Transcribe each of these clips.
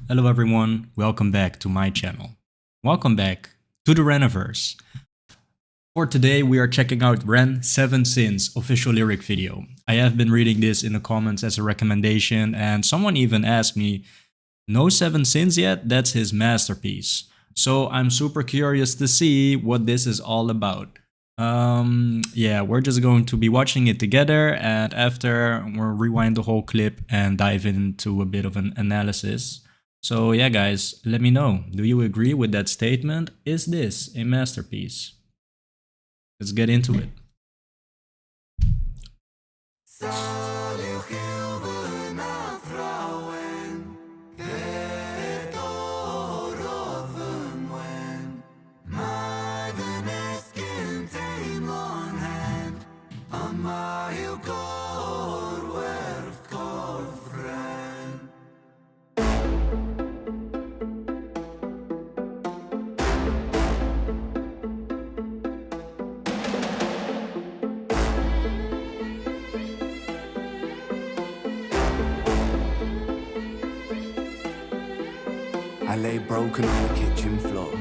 Hello everyone, welcome back to my channel. Welcome back to the REN'S. For today we are checking out Ren 7 Sins official lyric video. I have been reading this in the comments as a recommendation and someone even asked me, no 7 Sins yet? That's his masterpiece. So I'm super curious to see what this is all about. Yeah, we're just going to be watching it together, and after we'll rewind the whole clip and dive into a bit of an analysis. So yeah guys, let me know, do you agree with that statement? Is this a masterpiece? Let's get into it. I lay broken on the kitchen floor.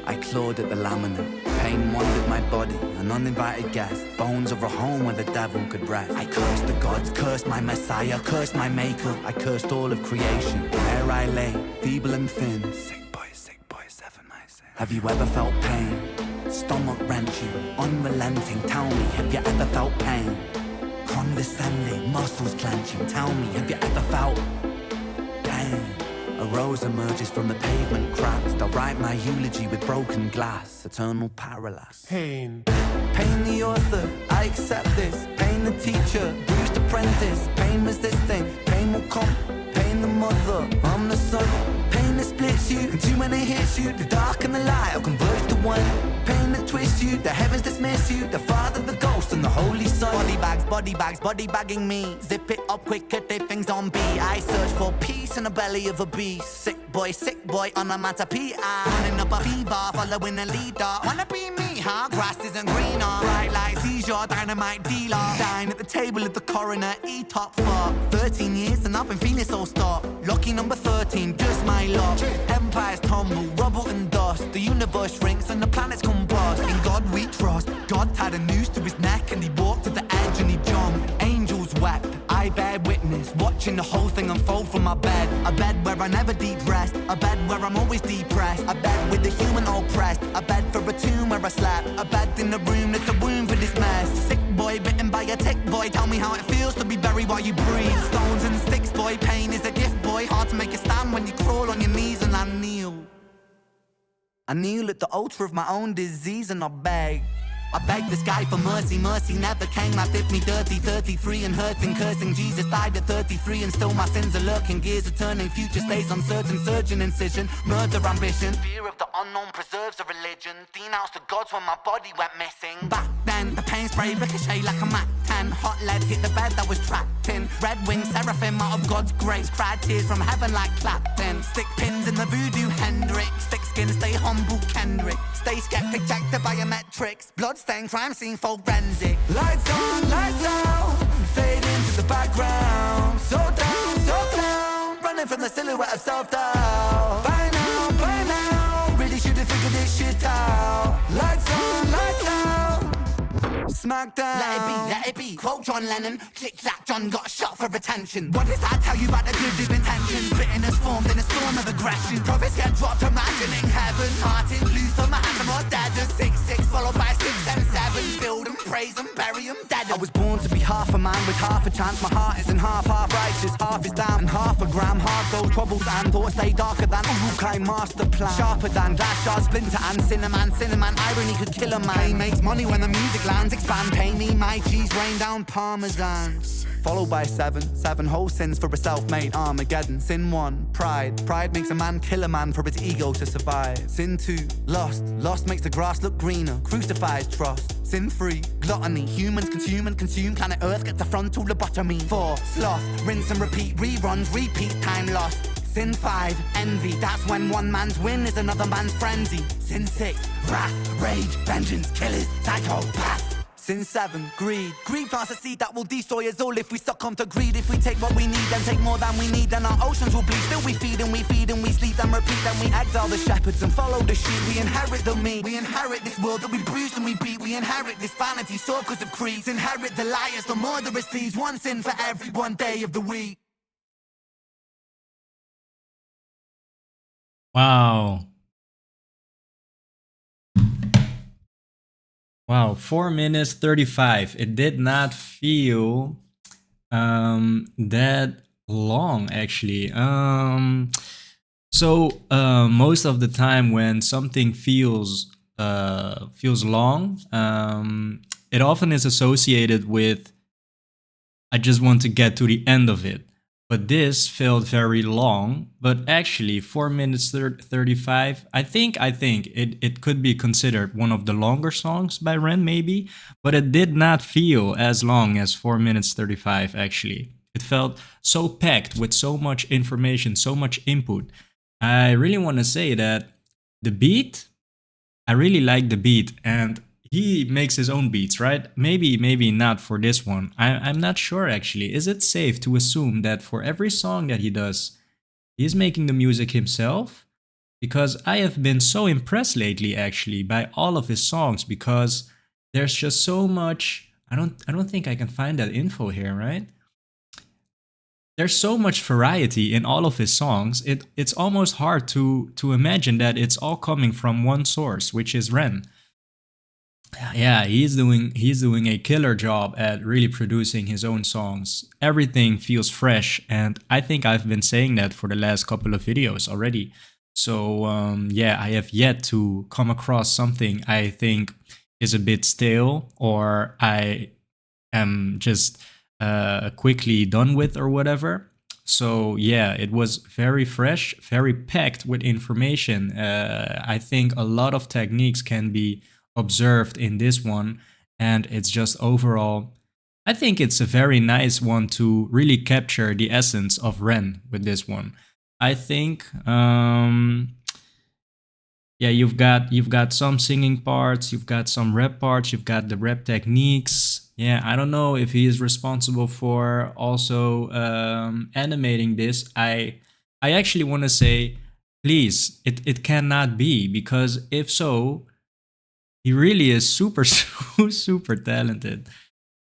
I clawed at the laminate. Pain wandered my body, an uninvited guest. Bones of a home where the devil could rest. I cursed the gods, cursed my messiah, cursed my maker. I cursed all of creation. There I lay, feeble and thin. Sick boy, 7 I say. Have you ever felt pain? Stomach wrenching, unrelenting. Tell me, have you ever felt pain? Condescending, muscles clenching. Tell me, have you ever felt pain? A rose emerges from the pavement cracks. I'll write my eulogy with broken glass. Eternal parallax. Pain. Pain the author, I accept this. Pain the teacher, bruised apprentice. Pain resisting, pain will come. Pain the mother, I'm the son. Pain that splits you, and too many hits you. The dark and the light will converge to one. Pain that twists you, the heavens dismiss you. The Father, the Ghost, and the Holy Son. Body bagging me. Zip it up quick, if things on B. I search for peace in the belly of a beast. Sick boy, on a matapia. Running up a fever, following a leader. Wanna be me, huh? Grass isn't greener. Bright light seizure, dynamite dealer. Dine at the table of the coroner, E-top for 13 years and I've been feeling so stuck. Lucky number 13, just my luck. Empires tumble, rubble and dust. The universe shrinks and the planets combust. In God we trust. God tied a noose to his neck and he walked to the edge and he jumped. Angels wept, I bear witness, watching the whole thing unfold from my bed. A bed where I never deep rest, a bed where I'm always depressed. A bed with the human oppressed, a bed for a tomb where I slept. A bed in the room that's a womb for this mess. Sick boy bitten by a tick boy, tell me how it feels to be buried while you breathe. Stones and sticks boy, pain is a gift boy. Hard to make a stand when you crawl on your knees and I kneel. I kneel at the altar of my own disease and I beg the sky for mercy, mercy never came. I dipped me dirty, 33 and hurting, cursing. Jesus died at 33 and still my sins are lurking. Gears are turning, future stays uncertain. Surgeon incision, murder ambition. Fear of the unknown preserves a religion. Denounced the gods when my body went missing. Back then, the pain spray ricochet like a Mac 10. Hot lead hit the bed that was trapped in. Red wings, seraphim out of God's grace. Cried tears from heaven like Clapton. Stick pins in the voodoo Hendrix. Thick skin, stay humble Kendrick. Stay skeptic, check the biometrics. Bloodstained crime scene forensic. Lights on, lights out. Fade into the background. So down. Running from the silhouette of self-doubt. By now, really should have figured this shit out. Lights on, lights out. Smackdown. Let it be. Quote John Lennon. Click-clack, John got shot for attention. What does that tell you about the good of intentions? Bitterness formed in a storm of aggression. Prophets get dropped, imagining heaven. Martin Luther, Mahatma, or dead. 6-6 followed by 6 and 7. Build them, praise them, bury them, dead. I was born to be half a man with half a chance. My heart isn't half righteous, half is down and half a gram. Half those troubles and thoughts stay darker than a Rukai master plan. Sharper than glass shards, splinter and cinnamon. Irony could kill a man. Pain makes money when the music lands. Expand, pay me my cheese, rain down parmesan. Followed by 7 whole sins for a self-made Armageddon. Sin 1, pride. Pride makes a man kill a man for his ego to survive. Sin 2, lust makes the grass look greener. Crucifies trust. Sin 3, gluttony. Humans consume and consume. Planet Earth gets a frontal lobotomy. 4, sloth. Rinse and repeat. Reruns, repeat. Time lost. Sin 5, envy. That's when one man's win is another man's frenzy. Sin 6, wrath, rage, vengeance, killers, psychopath. Sin 7, greed. Greed plants a seed that will destroy us all if we succumb to greed. If we take what we need and take more than we need, then our oceans will bleed. Still we feed and we feed and we sleep and repeat. Then we exile the shepherds and follow the sheep. We inherit the meat. We inherit this world that we bruise and we beat. We inherit this vanity, so because of creeds. Inherit the liars, the murderous thieves. One sin for every one day of the week. Wow. Wow, 4 minutes 35. It did not feel that long actually. Most of the time when something feels long, it often is associated with I just want to get to the end of it. But this felt very long, but actually 4 minutes 35, I think it could be considered one of the longer songs by Ren maybe, but it did not feel as long as 4 minutes 35 actually. It felt so packed with so much information, so much input. I really want to say that the beat, I really like the beat, and he makes his own beats, right? Maybe not for this one. I'm not sure actually. Is it safe to assume that for every song that he does, he's making the music himself? Because I have been so impressed lately actually by all of his songs, because there's just so much. I don't think I can find that info here, right? There's so much variety in all of his songs. It's almost hard to imagine that it's all coming from one source, which is Ren. Yeah, he's doing a killer job at really producing his own songs. Everything feels fresh, and I think I've been saying that for the last couple of videos already. So yeah, I have yet to come across something I think is a bit stale, or I am just quickly done with, or whatever. So yeah, it was very fresh, very packed with information. I think a lot of techniques can be observed in this one, and it's just overall, I think it's a very nice one to really capture the essence of Ren with this one. I think yeah, you've got some singing parts, you've got some rap parts, you've got the rap techniques. Yeah, I don't know if he is responsible for also animating this. I actually want to say, please, it cannot be, because if so, he really is super super talented.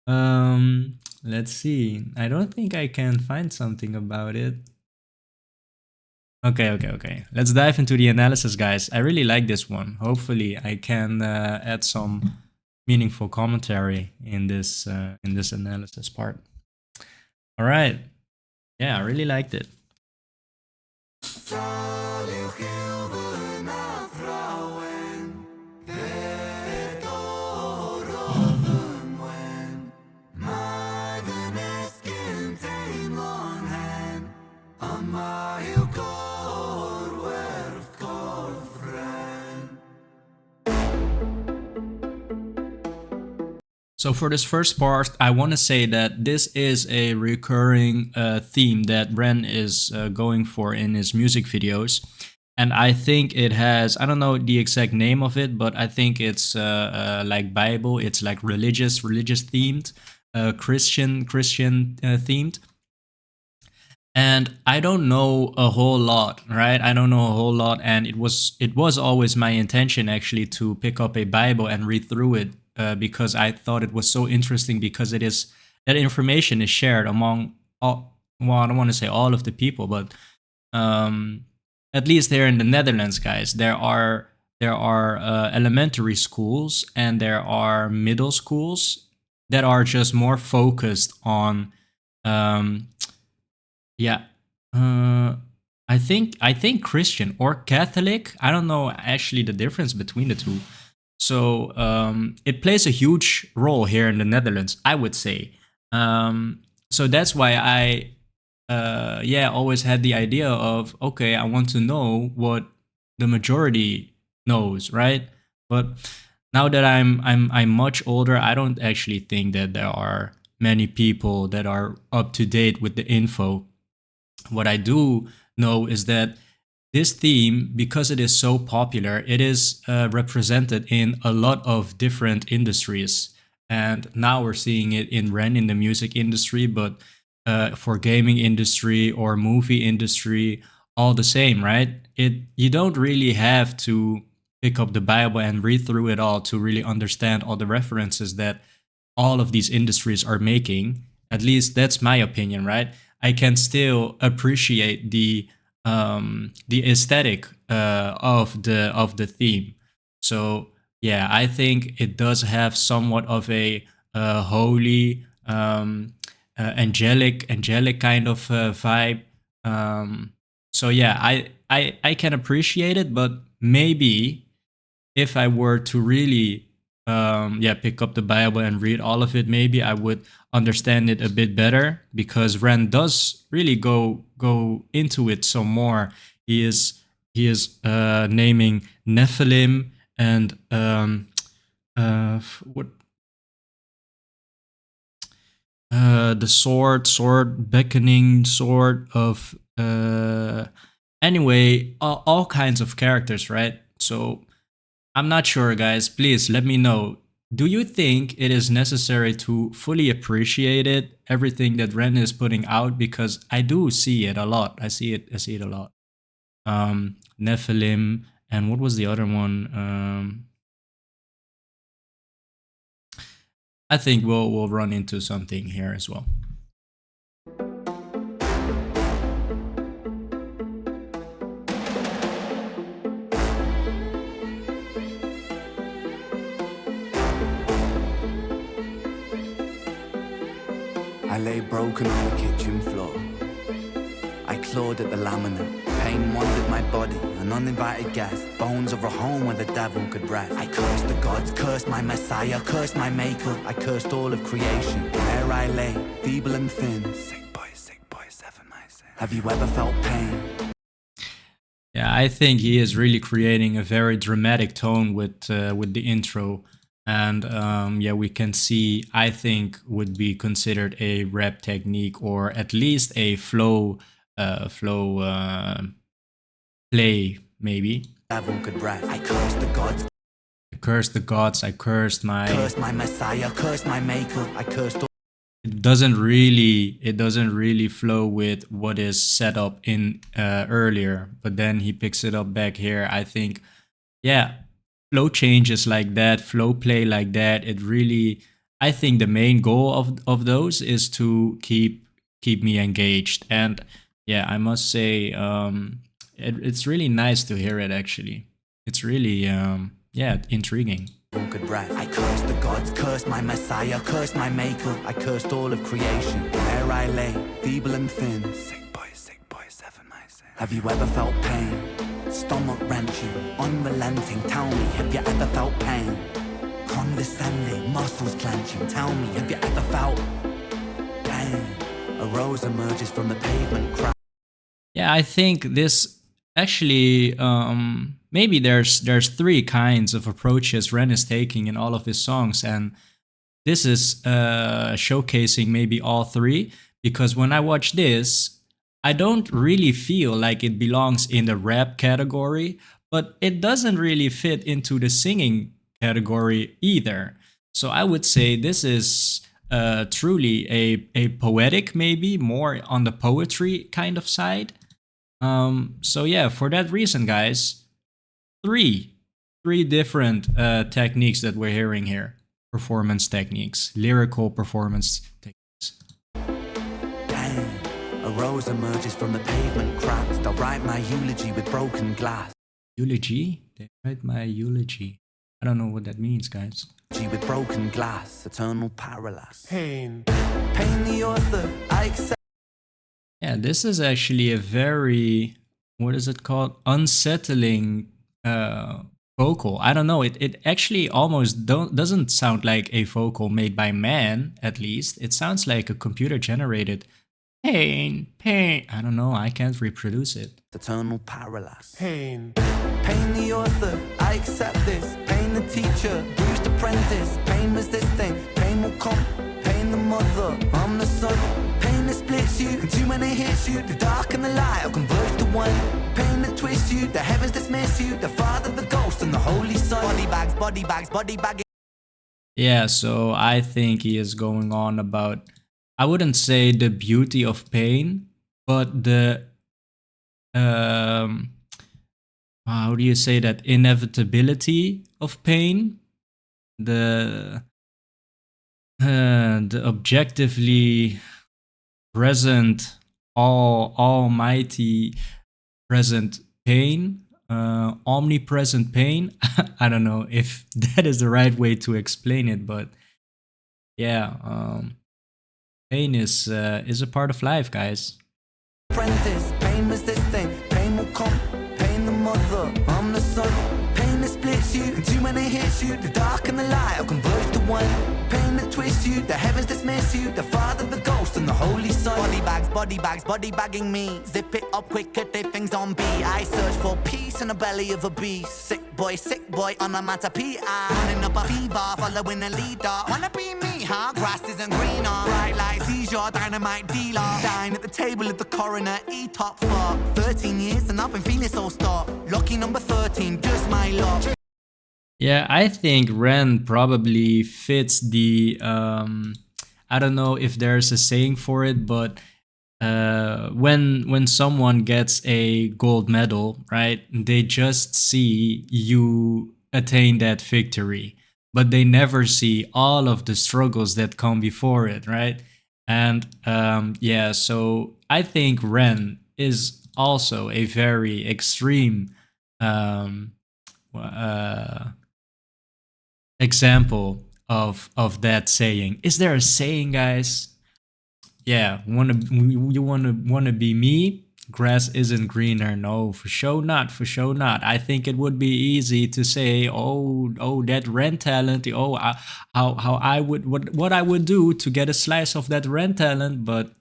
Let's see. I don't think I can find something about it. Okay. Let's dive into the analysis, guys. I really like this one. Hopefully, I can add some meaningful commentary in this analysis part. All right. Yeah, I really liked it. So for this first part, I want to say that this is a recurring theme that Ren is going for in his music videos. And I think it has, I don't know the exact name of it, but I think it's like Bible, it's like religious themed, Christian themed. And I don't know a whole lot, right? I don't know a whole lot, and it was always my intention actually to pick up a Bible and read through it, because I thought it was so interesting, because it is, that information is shared among all, well, I don't want to say all of the people, but at least here in the Netherlands, guys, there are elementary schools and there are middle schools that are just more focused on yeah. I think Christian or Catholic. I don't know actually the difference between the two. So it plays a huge role here in the Netherlands, I would say. So that's why I always had the idea of, okay, I want to know what the majority knows, right? But now that I'm much older, I don't actually think that there are many people that are up to date with the info. What I do know is that this theme, because it is so popular, it is represented in a lot of different industries. and now we're seeing it in Ren in the music industry, but for gaming industry or movie industry, all the same, right? You don't really have to pick up the Bible and read through it all to really understand all the references that all of these industries are making. At least that's my opinion, right? I can still appreciate the aesthetic of the theme. So yeah, I think it does have somewhat of a holy, angelic kind of vibe. So yeah, I can appreciate it, but maybe if I were to really yeah, pick up the Bible and read all of it, maybe I would understand it a bit better, because Ren does really go into it some more. He is naming Nephilim and what the sword beckoning sword of anyway, all kinds of characters, right? So I'm not sure, guys. Please let me know. Do you think it is necessary to fully appreciate it, everything that Ren is putting out? Because I do see it a lot. I see it a lot. Nephilim, and what was the other one? I think we'll run into something here as well. I lay broken on the kitchen floor. I clawed at the laminate. Pain wandered my body, an uninvited guest. Bones of a home where the devil could rest. I cursed the gods, cursed my messiah, cursed my maker. I cursed all of creation. There I lay, feeble and thin. Sick boy, 7/9. Have you ever felt pain? Yeah, I think he is really creating a very dramatic tone with the intro, and yeah, we can see, I think, would be considered a rap technique, or at least a flow play, maybe. Devil could rest. I cursed the gods. I cursed the gods. I cursed my messiah. Cursed my maker. I cursed all. It doesn't really flow with what is set up in earlier, but then he picks it up back here. I think, yeah, flow changes like that, flow play like that. It really, I think the main goal of those is to keep me engaged. And yeah, I must say, it's really nice to hear it. Actually, it's really yeah, intriguing. Could rest. I cursed the gods, cursed my messiah, cursed my maker. I cursed all of creation. There I lay, feeble and thin. Sick boy, 7/9. Have you ever felt pain? Stomach wrenching, unrelenting. Tell me, have you ever felt pain? Condescending, muscles clenching. Tell me, have you ever felt pain? A rose emerges from the pavement. Yeah, I think this actually, maybe there's three kinds of approaches Ren is taking in all of his songs, and this is showcasing maybe all three, because when I watch this, I don't really feel like it belongs in the rap category, but it doesn't really fit into the singing category either. So I would say this is truly a poetic, maybe more on the poetry kind of side. So yeah, for that reason, guys, three different techniques that we're hearing here. Performance techniques, lyrical performance techniques. Pain. A rose emerges from the pavement cracks. They'll write my eulogy with broken glass. Eulogy? They write my eulogy. I don't know what that means, guys. With broken glass, eternal parallax. Pain. Pain the author, I accept. Yeah, this is actually a very, what is it called? Unsettling vocal. I don't know. It actually almost doesn't sound like a vocal made by man, at least. It sounds like a computer generated pain. I don't know. I can't reproduce it. Eternal parallax. Pain. Pain the author, I accept this. Pain the teacher, bruised apprentice. Pain was this thing. Pain will come. Pain the mother, I'm the son. Pain that splits you, and too many hits you. The dark and the light will converge to one. Pain that twists you, the heavens dismiss you. The Father, the Ghost, and the Holy Son. Body bags, body bags, body bagging. Yeah, so I think he is going on about, I wouldn't say the beauty of pain, but the um how do you say that, inevitability of pain, the the objectively present, all almighty present pain, omnipresent pain. I don't know if that is the right way to explain it, but yeah, pain is a part of life, guys. Apprentice, pain was this thing, pain will come, pain the mother, I'm the son. Pain that splits you, and too many hits you. The dark and the light will converge to one. Pain that twists you, the heavens dismiss you. The Father, the Ghost, and the Holy Son. Body bags, body bagging me. Zip it up quick, get their things on B. I search for peace in the belly of a beast. Sick boy on a matter PI. Running up a fever, following a leader. Wanna be me, huh? Grass isn't greener. Bright light seizure, dynamite dealer. Dine at the table of the coroner, E-top for 13 years and I've been feeling so stuck. Lucky number 13, just my luck. Yeah, I think Ren probably fits the I don't know if there's a saying for it, but when someone gets a gold medal, right? They just see you attain that victory, but they never see all of the struggles that come before it, right? And yeah, so I think Ren is also a very extreme um, uh, example of that saying. Is there a saying, guys? Yeah, wanna be me? Grass isn't greener. No, for sure not. For sure not. I think it would be easy to say, oh, that rent talent. Oh, how I would what I would do to get a slice of that rent talent. But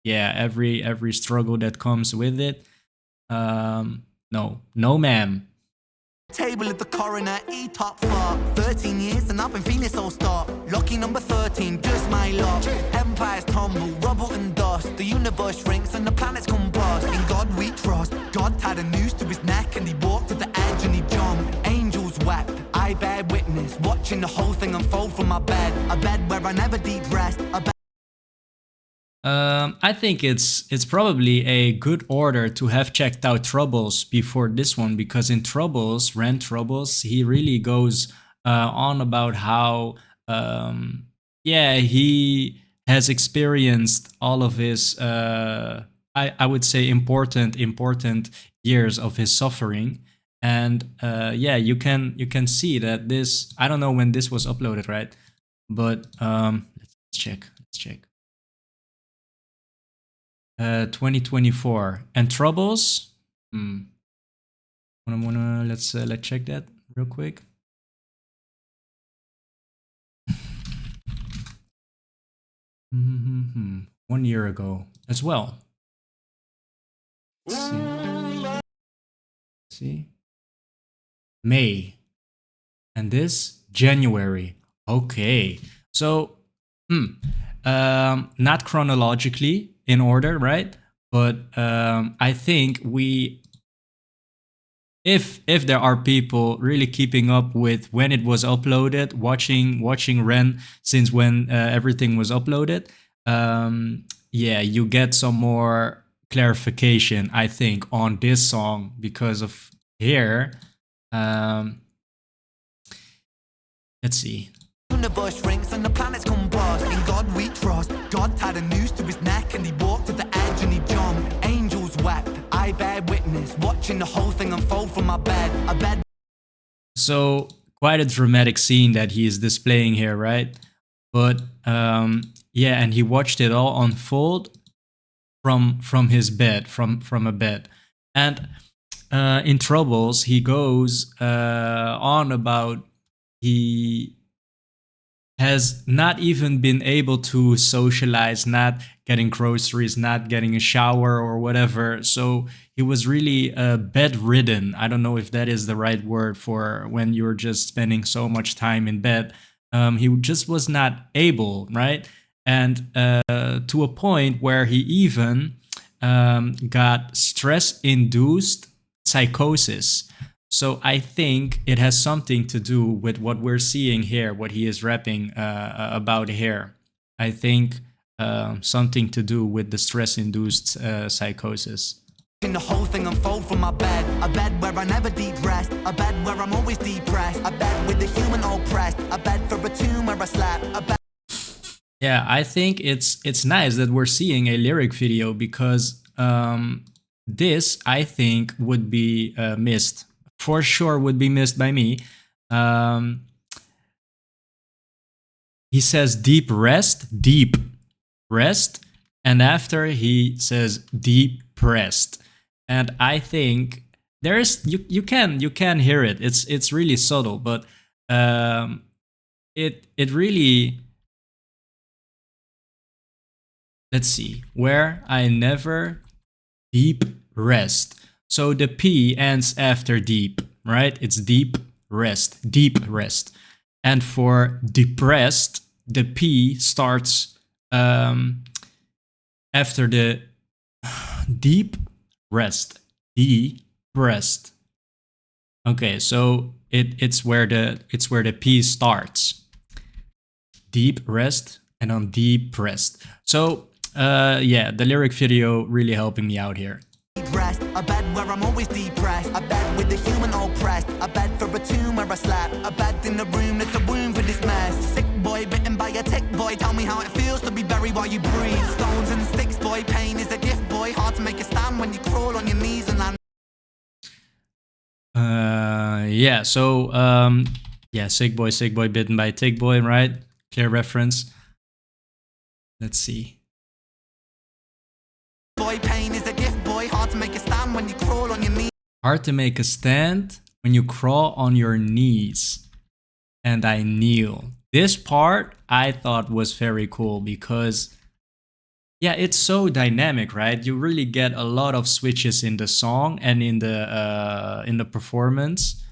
yeah, every struggle that comes with it. No, ma'am. Table at the coroner, E-top for 13 years and I've been feeling so stuck. Lucky number 13, just my luck. Empires tumble, rubble and dust. The universe shrinks and the planets combust. In God we trust. God tied a noose to his neck and he walked to the edge and he jumped. Angels wept, I bear witness, watching the whole thing unfold from my bed. A bed where I never deep rest. A bed I think it's probably a good order to have checked out Troubles before this one, because in Troubles, Ren Troubles, he really goes on about how yeah, he has experienced all of his I would say important years of his suffering. And yeah, you can see that this, I don't know when this was uploaded, right? But let's check. 2024. And Troubles. Let's check that real quick. Mm-hmm. 1 year ago as well. Let's see. May. And this January. Okay. So not chronologically in order, right? But I think if there are people really keeping up with when it was uploaded, watching Ren since when everything was uploaded, yeah, you get some more clarification, I think, on this song, because of here. Let's see. universe shrinks and the planets combust. In God we trust. God tied a noose to his neck and he walked to the edge and he jumped. Angels wept, I bear witness, watching the whole thing unfold from my bed. A bed. So quite a dramatic scene that he is displaying here, right? But yeah, and he watched it all unfold from his bed, from a bed. And in Troubles, he goes on about he has not even been able to socialize, not getting groceries, not getting a shower or whatever. So he was really bedridden. I don't know if that is the right word for when you're just spending so much time in bed. He just was not able, right? And to a point where he even got stress-induced psychosis. So I think it has something to do with what we're seeing here, what he is rapping about here. I think something to do with the stress-induced psychosis. The whole thing unfold from my bed, a bed where I never deep rest, a bed where I'm always depressed, a bed with the human oppressed, a bed for a tomb where I slept, a bed. Yeah, I think it's nice that we're seeing a lyric video, because this, I think, would be missed. For sure would be missed by me. He says deep rest, and after he says depressed. And I think there is you can hear it. It's really subtle, but it really, let's see, where I never deep rest. So the P ends after deep, right? It's deep rest. And for depressed, the P starts after the deep rest. Depressed. Okay, so it's where the P starts. Deep rest and on depressed. So yeah, the lyric video really helping me out here. Rest, a bed where I'm always depressed, a bed with the human oppressed, a bed for a tomb where I slept, a bed in the room that's a womb for this mess. Sick boy bitten by a tick boy, tell me how it feels to be buried while you breathe. Stones and sticks boy, pain is a gift boy, hard to make a stand when you crawl on your knees and land. Yeah, so yeah, sick boy bitten by a tick boy, right? Clear reference. Let's see. Boy, pain is a gift boy, hard to make a stand when you crawl on your knees. Hard to make a stand when you crawl on your knees. And I kneel. This part I thought was very cool, because yeah, it's so dynamic, right? You really get a lot of switches in the song and in the performance.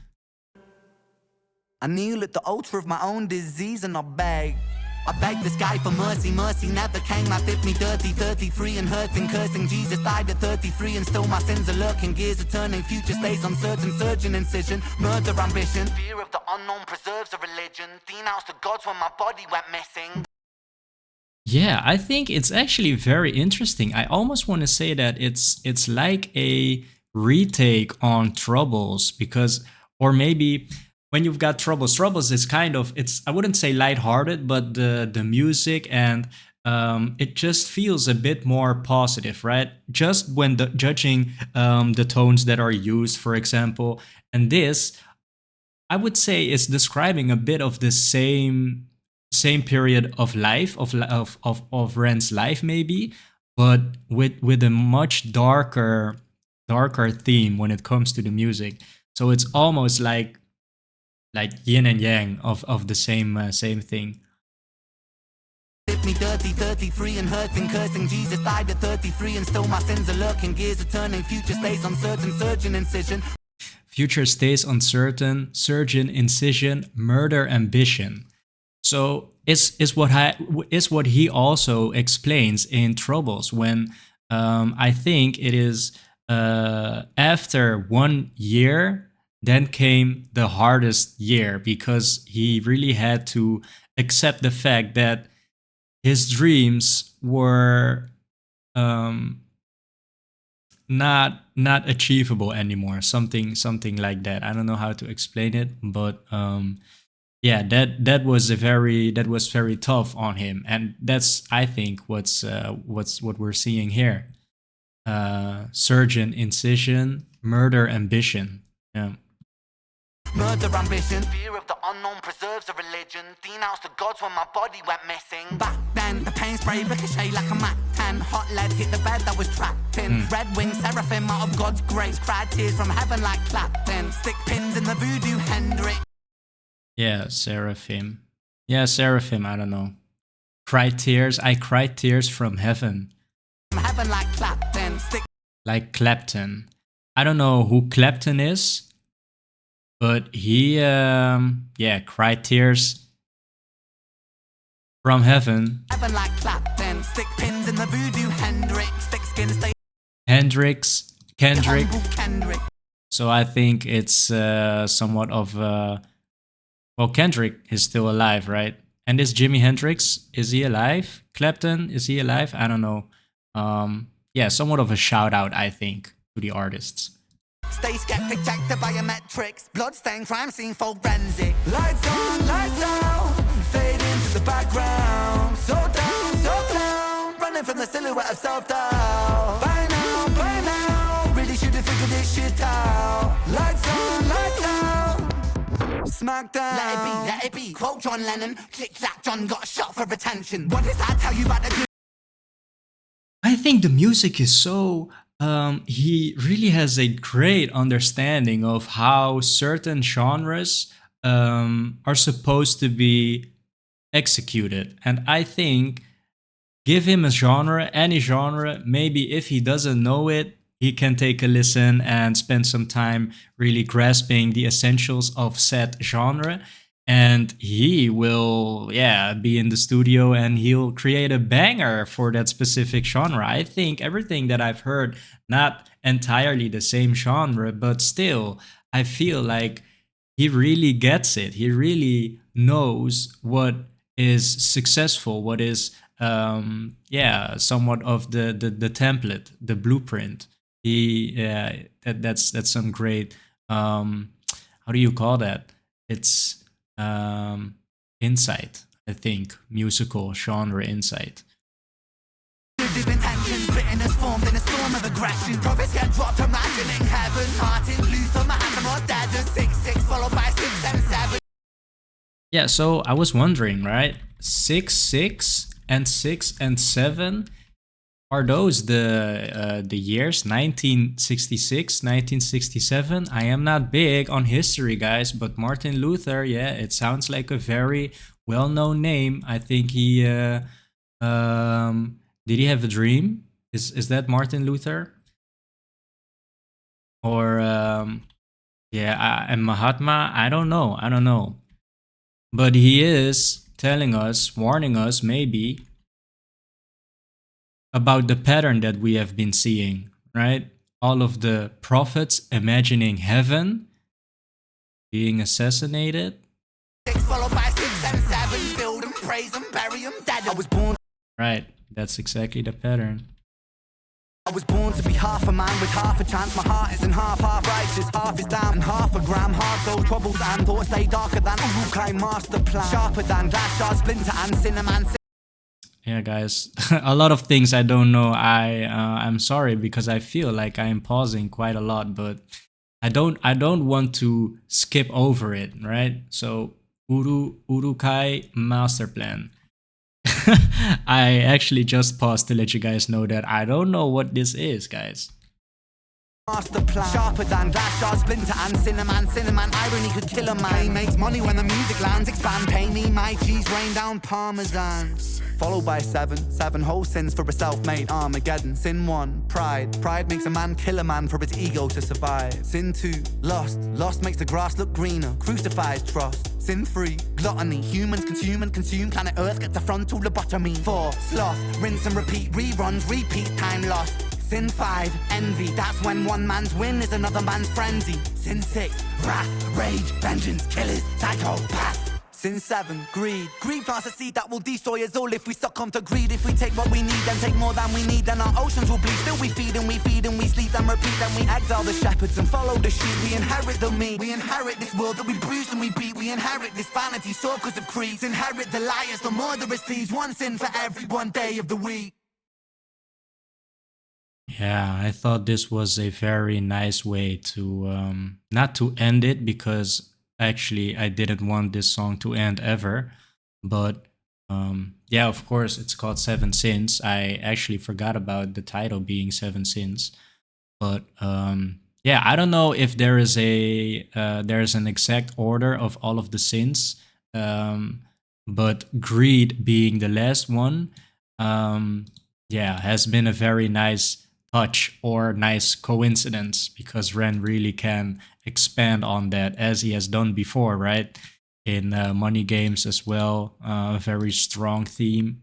I kneel at the altar of my own disease and I beg this guy for mercy. Mercy never came, life did me dirty. 33 and hurting, cursing. Jesus died at 33 and still my sins are lurking. Gears are turning, future stays uncertain. Surgeon incision, murder ambition. Fear of the unknown preserves a religion. Denounced the gods when my body went missing. Yeah, I think it's actually very interesting. I almost want to say that it's like a retake on Troubles, because, or maybe when you've got Troubles is kind of, it's, I wouldn't say lighthearted, but the music and it just feels a bit more positive, right? Just when judging the tones that are used, for example. And this, I would say, is describing a bit of the same period of life of REN'S life, maybe, but with a much darker theme when it comes to the music. So it's almost like yin and yang of the same thing. Did me dirty, 33 and hurting, cursing. Jesus died at 33 and still my sins are lurking. Gears are turning, future stays uncertain. Surgeon incision. Future stays uncertain. Surgeon incision. Murder ambition. So is what he also explains in Troubles, when I think it is after 1 year. Then came the hardest year, because he really had to accept the fact that his dreams were not achievable anymore. Something like that. I don't know how to explain it, but yeah, that was very tough on him, and that's, I think, what we're seeing here. Surgeon incision, murder ambition. Yeah. Murder ambition, fear of the unknown preserves a religion. Denounced the gods when my body went missing. Back then, the pain spray ricochet like a Mac 10. Hot lead hit the bed that was trapped in. Red wings, seraphim out of God's grace. Cried tears from heaven like Clapton. Stick pins in the voodoo Hendrix. Yeah, seraphim. Yeah, seraphim, I don't know. Cried tears, I cried tears from heaven. From heaven like Clapton. Like Clapton. I don't know who Clapton is. But he, yeah, cried tears from heaven. Heaven like Clapton, stick pins in the voodoo Hendrix, thick skin stay. Kendrick. So I think it's somewhat of well, Kendrick is still alive, right? And is Jimi Hendrix, is he alive? Clapton, is he alive? I don't know. Yeah, somewhat of a shout out, I think, to the artists. Stay skeptic, check the biometrics. Bloodstain, crime scene, forensic. Lights on, lights out. Fade into the background. So down. Running from the silhouette of self-doubt. By now. Really should have figured this shit out. Lights on, lights out. Smackdown. Let it be. Quote John Lennon. Click clack, John got shot for attention. What does that tell you about the... I think the music is so he really has a great understanding of how certain genres are supposed to be executed. And I think give him a genre, any genre, maybe if he doesn't know it, he can take a listen and spend some time really grasping the essentials of said genre. And he will, yeah, be in the studio and he'll create a banger for that specific genre. I think everything that I've heard, not entirely the same genre, but still, I feel like he really gets it. He really knows what is successful, what is yeah, somewhat of the template, the blueprint. He that's some great how do you call that? It's insight, I think, musical genre insight. Deep intentions, bitterness formed in a storm of aggression. Prophets get dropped, imagining heaven. Martin Luther, Mahatma, dead. 6-6 followed by 6 and 7. Yeah, so I was wondering, right? 6-6 and 6 and 7, are those the years 1966, 1967? I am not big on history, guys, but Martin Luther, yeah, it sounds like a very well-known name. I think he did he have a dream? Is that Martin Luther? Or yeah, and Mahatma, I don't know. I don't know. But he is telling us, warning us maybe about the pattern that we have been seeing, right? All of the prophets imagining heaven being assassinated. 6 followed by 6 and 7. Build and praise and bury them dead. I was born. Right, that's exactly the pattern. I was born to be half a man with half a chance. My heart isn't half righteous, half is down and half a gram. Hard though troubles and thoughts stay darker than Urukai master plan. Sharper than glass shard, splinter and cinnamon. Yeah, guys, a lot of things I don't know. I'm sorry because I feel like I am pausing quite a lot, but I don't want to skip over it, right? So Urukai master plan. I actually just paused to let you guys know that I don't know what this is, guys. Master plan. Sharper than glass shard, splinter and cinnamon. Irony could kill a man. He makes money when the music lands. Expand, pay me my cheese, rain down parmesan. Followed by 7 whole sins for a self-made Armageddon. Sin 1, pride makes a man kill a man for his ego to survive. Sin 2, lust makes the grass look greener, crucifies trust. Sin 3, gluttony, humans consume and consume, planet earth gets a frontal lobotomy. 4, sloth, rinse and repeat, reruns, repeat, time lost. Sin 5, envy, that's when one man's win is another man's frenzy. Sin 6, wrath, rage, vengeance, killers, psychopath. Sin 7, greed plants a seed that will destroy us all if we succumb to greed. If we take what we need and take more than we need, then our oceans will bleed. Still we feed and we sleep and repeat. Then we exile the shepherds and follow the sheep. We inherit the meat, we inherit this world that we bruise and we beat. We inherit this vanity, circus of creeds. Inherit the liars, the murderous thieves. One sin for every one day of the week. Yeah, I thought this was a very nice way to not to end it, because actually I didn't want this song to end ever, but yeah, of course it's called Seven Sins. I actually forgot about the title being Seven Sins, but yeah, I don't know if there is an exact order of all of the sins, but greed being the last one, yeah, has been a very nice touch or nice coincidence, because Ren really can expand on that as he has done before, right? In Money Games as well, a very strong theme.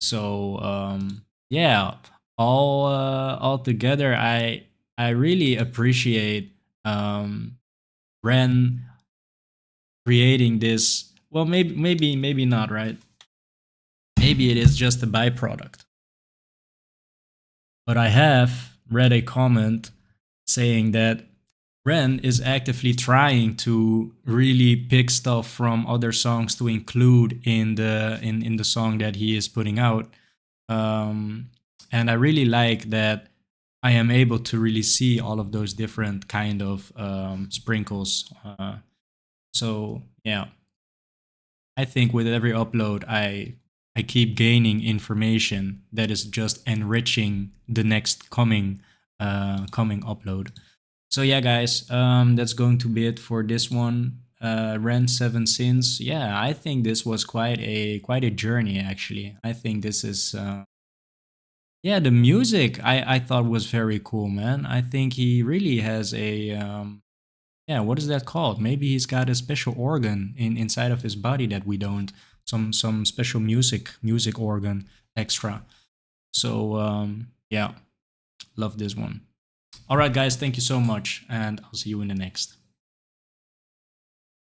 So yeah, all together, I really appreciate um, Ren creating this. Well, maybe not, right? Maybe it is just a byproduct. But I have read a comment saying that Ren is actively trying to really pick stuff from other songs to include in the song that he is putting out. Um, and I really like that I am able to really see all of those different kind of sprinkles. So yeah, I think with every upload, I keep gaining information that is just enriching the next coming upload. So yeah, guys, that's going to be it for this one. Ren Seven Sins. Yeah, I think this was quite a journey actually. I think this is yeah, the music I thought was very cool, man. I think he really has a yeah, what is that called? Maybe he's got a special organ inside of his body that we don't. Some special music organ extra. So yeah, love this one. All right, guys, thank you so much, and I'll see you in the next.